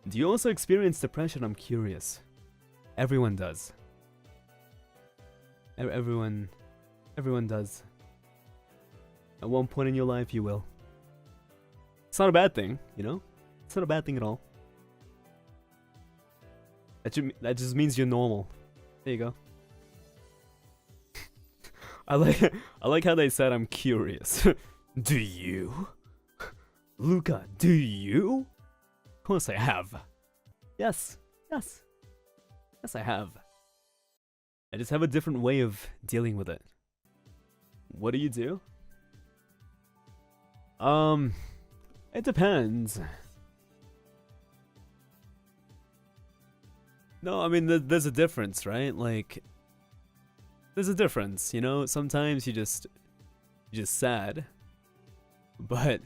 Do you also experience depression? I'm curious. Everyone does. Everyone does. At one point in your life, you will. It's not a bad thing, you know? It's not a bad thing at all. That just means you're normal. There you go. I like how they said I'm curious. Do you? Luca, do you? Of course I have. Yes, yes. Yes, I have. I just have a different way of dealing with it. What do you do? It depends. No, I mean, there's a difference, right? Like, there's a difference, you know? Sometimes you're just sad. But,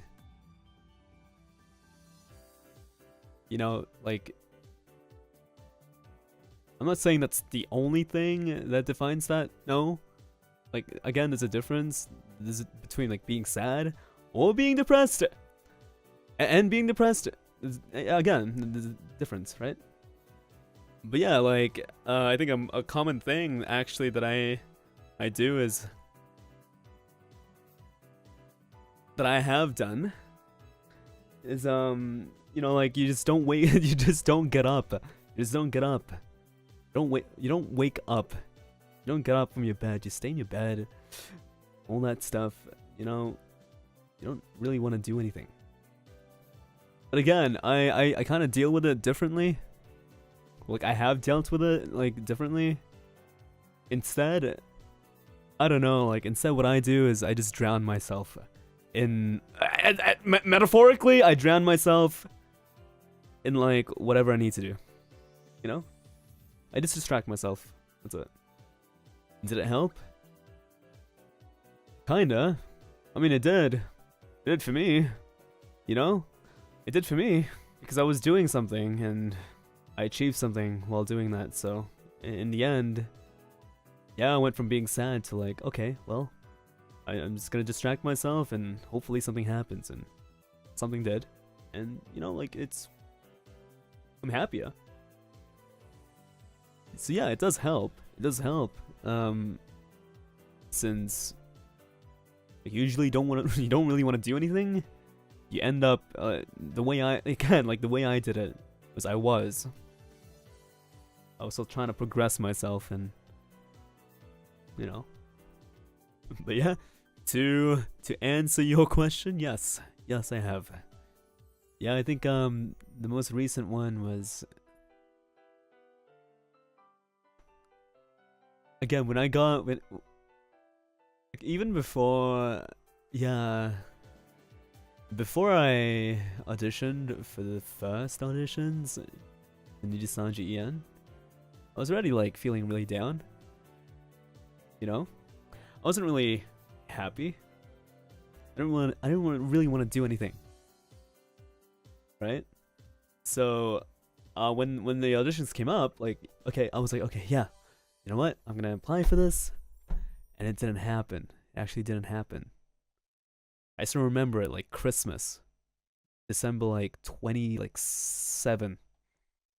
you know, like, I'm not saying that's the only thing that defines that, no. Like, again, there's a difference between, like, being sad or being depressed. And being depressed, again, there's a difference, right? But yeah, like, I think a common thing, actually, that I do is, that I have done, is, you know, like, you just don't wait, you just don't get up. You just don't get up. You don't wake up. You don't get up from your bed. You stay in your bed. All that stuff, you know, you don't really want to do anything. But again, I kind of deal with it differently. Like, I have dealt with it, like, differently. Instead, I don't know, like, instead what I do is I just drown myself in... metaphorically, I drown myself in, like, whatever I need to do. You know? I just distract myself. That's it. Did it help? Kinda. I mean, it did. It did for me. You know? It did for me. Because I was doing something, and I achieved something while doing that, so... in the end... yeah, I went from being sad to like, okay, well... I'm just gonna distract myself, and hopefully something happens, and... something did. And, you know, like, it's... I'm happier. So yeah, it does help. It does help. Since you usually you don't really want to do anything, you end up the way I did it was I was still trying to progress myself, and you know. But yeah, to answer your question, yes, I have. Yeah, I think the most recent one was, again, even before, yeah, before I auditioned for the first auditions in NIJISANJI, I was already like feeling really down. You know, I wasn't really happy. I didn't really want to do anything. Right? So, when the auditions came up, like, okay, I was like, okay, yeah, you know what? I'm gonna apply for this, and it didn't happen. It actually didn't happen. I still remember it, like Christmas, December like 27,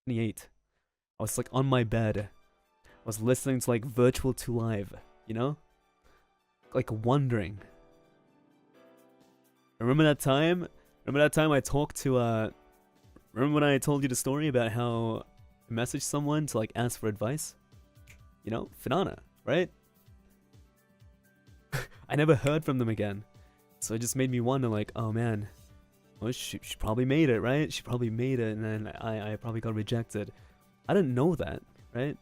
28. I was like on my bed. I was listening to like Virtual 2 Live, you know, like wondering. Remember that time? Remember that time I talked to remember when I told you the story about how I messaged someone to like ask for advice? You know, Finana, right? I never heard from them again. So it just made me wonder, like, oh man, well, she probably made it, right? She probably made it, and then I probably got rejected. I didn't know that, right?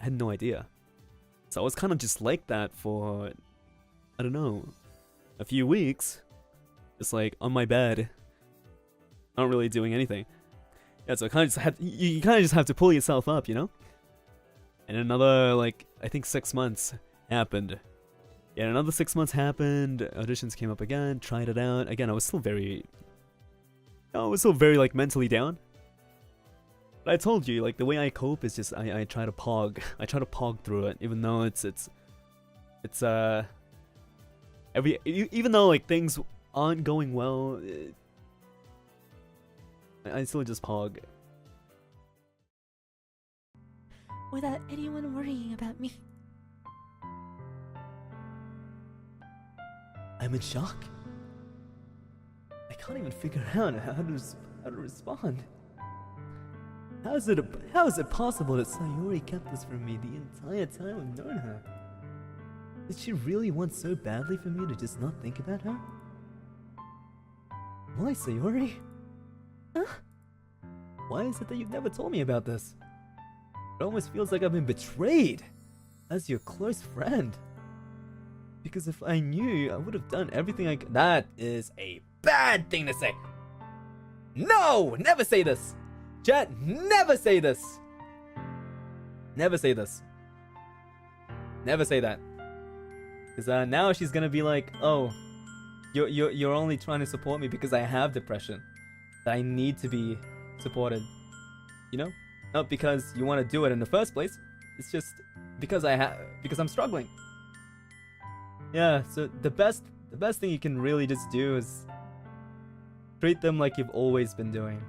I had no idea. So I was kind of just like that for, I don't know, a few weeks. Just like on my bed, not really doing anything. Yeah, so you kind of just have to pull yourself up, you know? And another, like, I think 6 months happened. Yeah, another 6 months happened, auditions came up again, tried it out. Again, I was still very, like, mentally down. But I told you, like, the way I cope is just, I try to pog. I try to pog through it, even though even though, like, things aren't going well, I still just pog. without anyone worrying about me. I'm in shock. I can't even figure out how to respond. How is it possible that Sayori kept this from me the entire time I've known her? Did she really want so badly for me to just not think about her? Why, Sayori? Huh? Why is it that you've never told me about this? It almost feels like I've been betrayed as your close friend. Because if I knew, I would have done everything I could. That is a bad thing to say. No! Never say this! Jet, never say this! Never say this. Never say that. Because now she's gonna be like, oh, you're only trying to support me because I have depression. That I need to be supported. You know? Not because you want to do it in the first place. It's just because I'm struggling. Yeah, so the best thing you can really just do is treat them like you've always been doing.